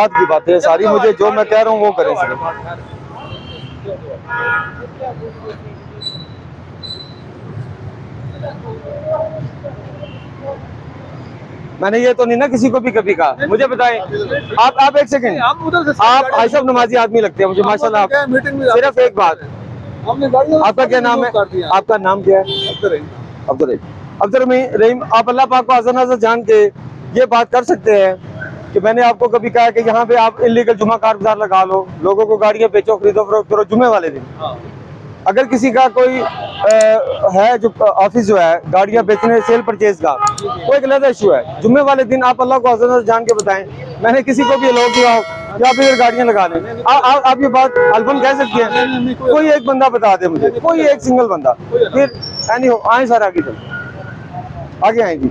बाद की बातें हैं सारी, मुझे जो मैं कह रहा हूँ वो करें सिर्फ। मैंने ये तो नहीं ना किसी को भी कभी कहा। मुझे बताएं आप एक सेकंड, आप भाई साहब नमाजी आदमी लगते हैं मुझे माशाल्लाह। आप सिर्फ एक बात, आपका क्या नाम है? आपका नाम क्या है? अब्दुल रहीम। आप अल्लाह पाक को आज़ान आज़ान जान के ये बात कर सकते हैं कि मैंने आपको कभी कहा कि यहाँ पे आप इलीगल जुमा कार बाजार लगा लो, लोगों को गाड़ियाँ बेचो, खरीदो फरोख्त करो जुमे वाले दिन। अगर किसी का कोई है जो ऑफिस जो है गाड़ियां बेचने सेल परचेज का, वो एक अलग इशू है। जुम्मे वाले दिन आप अल्लाह को आज़ान जान के बताएं, मैंने किसी को भी अलाउ किया हो कि आप इधर गाड़ियां लगा लें। आप ये बात अल्फन कह सकते हैं? कोई एक बंदा बता दे मुझे, कोई एक सिंगल बंदा। फिर एनी हो आए सर, आगे चल, आगे आएंगी।